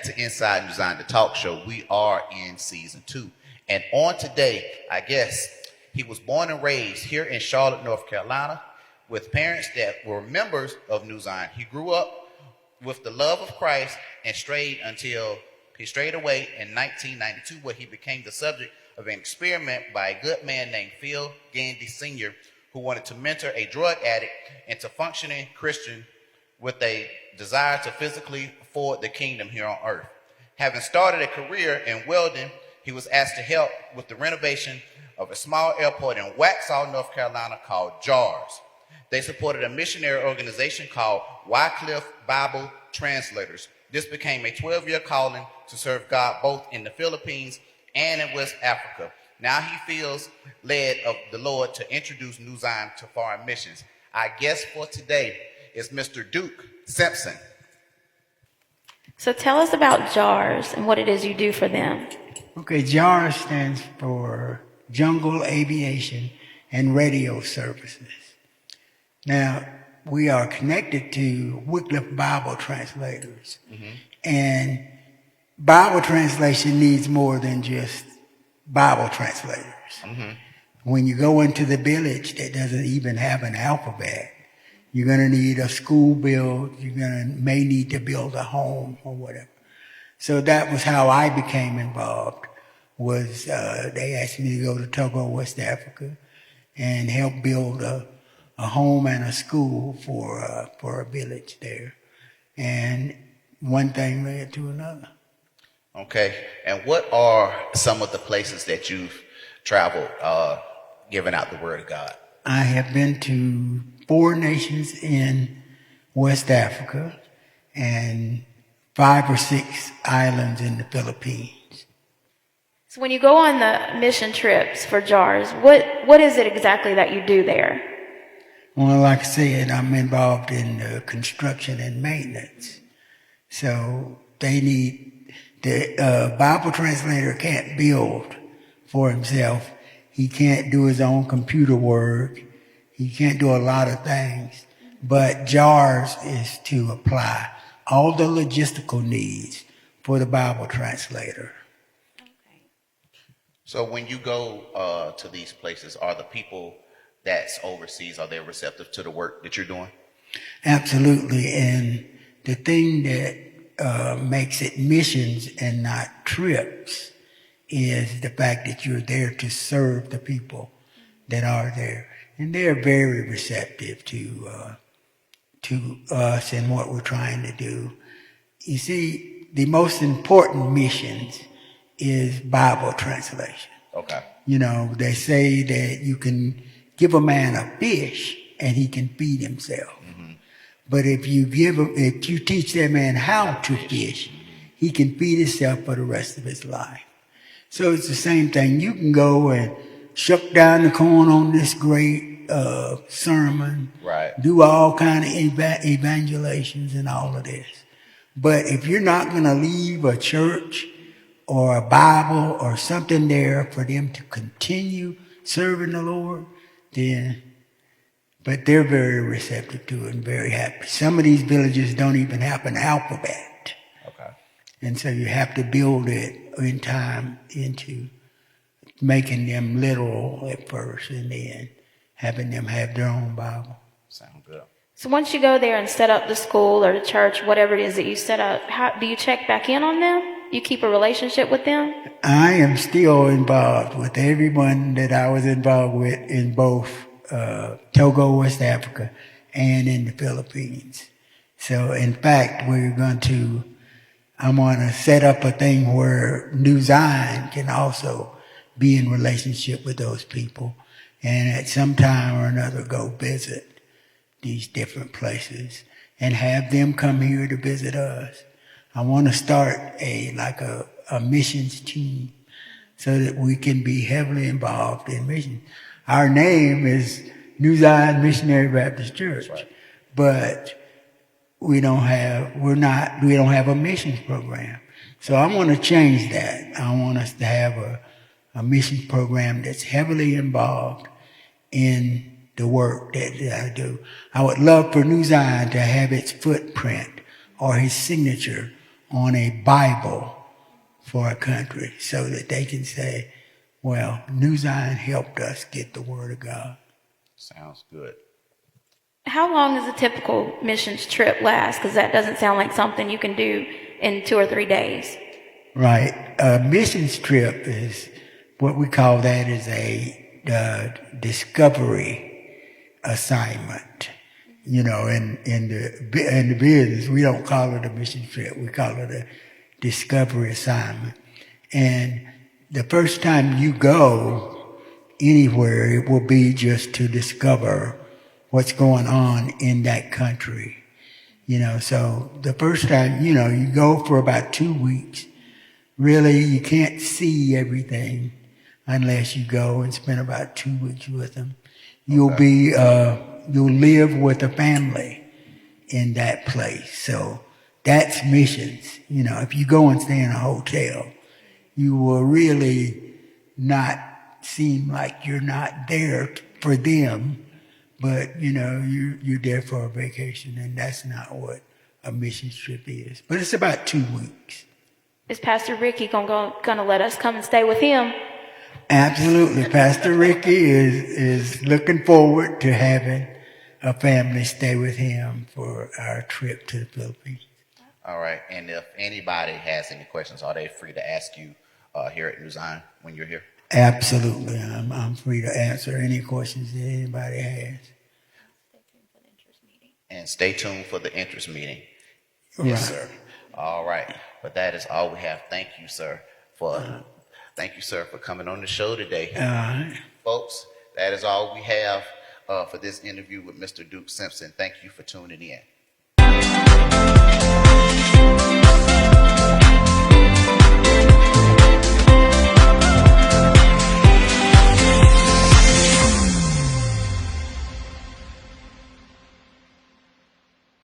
to Inside New Zion, the talk show. We are in season 2. And on today, I guess, he was born and raised here in Charlotte, North Carolina, with parents that were members of New Zion. He grew up with the love of Christ and strayed until he strayed away in 1992, where he became the subject of an experiment by a good man named Phil Gandy Sr., who wanted to mentor a drug addict into functioning Christian with a desire to physically forward the kingdom here on earth. Having started a career in welding, he was asked to help with the renovation of a small airport in Waxhaw, North Carolina called JARS. They supported a missionary organization called Wycliffe Bible Translators. This became a 12-year calling to serve God both in the Philippines and in West Africa. Now he feels led of the Lord to introduce New Zion to foreign missions. Our guest for today is Mr. Duke Simpson. So tell us about JARS and what it is you do for them. Okay, JARS stands for Jungle Aviation and Radio Services. Now, we are connected to Wycliffe Bible Translators. And Bible translation needs more than just Bible translators. When you go into the village that doesn't even have an alphabet, you're going to need a school build, may need to build a home or whatever. So that was how I became involved, was they asked me to go to Togo, West Africa, and help build a home and a school for a village there. And one thing led to another. Okay, and what are some of the places that you've traveled giving out the word of God? I have been to 4 nations in West Africa and 5 or 6 islands in the Philippines. So when you go on the mission trips for JARS, what is it exactly that you do there? Well, like I said, I'm involved in construction and maintenance. So they need, the Bible translator can't build for himself. He can't do his own computer work. He can't do a lot of things. But JARS is to apply all the logistical needs for the Bible translator. Okay. So when you go to these places, are the people that's overseas, are they receptive to the work that you're doing? Absolutely. And the thing that makes it missions and not trips is the fact that you're there to serve the people that are there. And they're very receptive to us and what we're trying to do. You see, the most important missions is Bible translation. Okay. You know, they say that you can give a man a fish and he can feed himself. But if you teach that man how to fish, he can feed himself for the rest of his life. So it's the same thing. You can go and shuck down the corn on this great sermon, right, do all kind of evangelations and all of this. But if you're not going to leave a church or a Bible or something there for them to continue serving the Lord, then, but they're very receptive to it and very happy. Some of these villages don't even have an alphabet. Okay. And so you have to build it in time into making them literal at first and then having them have their own Bible. Sound good. So once you go there and set up the school or the church, whatever it is that you set up, how do you check back in on them? You keep a relationship with them? I am still involved with everyone that I was involved with in both Togo, West Africa, and in the Philippines. So in fact, I'm going to set up a thing where New Zion can also be in relationship with those people, and at some time or another go visit these different places and have them come here to visit us. I want to start a missions team so that we can be heavily involved in missions. Our name is New Zion Missionary Baptist Church, right, but we don't have a missions program. So I want to change that. I want us to have a missions program that's heavily involved in the work that I do. I would love for New Zion to have its footprint or his signature on a Bible for a country so that they can say, well, New Zion helped us get the Word of God. Sounds good. How long does a typical missions trip last? Because that doesn't sound like something you can do in 2 or 3 days. Right. A missions trip is what we call that is a discovery assignment. You know, in the business, we don't call it a mission trip. We call it a discovery assignment. And the first time you go anywhere, it will be just to discover what's going on in that country. You know, so the first time, you know, you go for about 2 weeks. Really, you can't see everything unless you go and spend about 2 weeks with them. You'll live with a family in that place. So that's missions. You know, if you go and stay in a hotel, you will really not seem like you're not there for them, but you know, you're there for a vacation, and that's not what a mission trip is. But it's about 2 weeks. Is Pastor Ricky gonna let us come and stay with him? Absolutely. Pastor Ricky is looking forward to having a family stay with him for our trip to the Philippines. All right. And if anybody has any questions, are they free to ask you here at New Zion when you're here? Absolutely. I'm free to answer any questions that anybody has. And stay tuned for the interest meeting. Right. Yes, sir. All right. But that is all we have. Thank you, sir, for coming on the show today. Folks, that is all we have for this interview with Mr. Duke Simpson. Thank you for tuning in.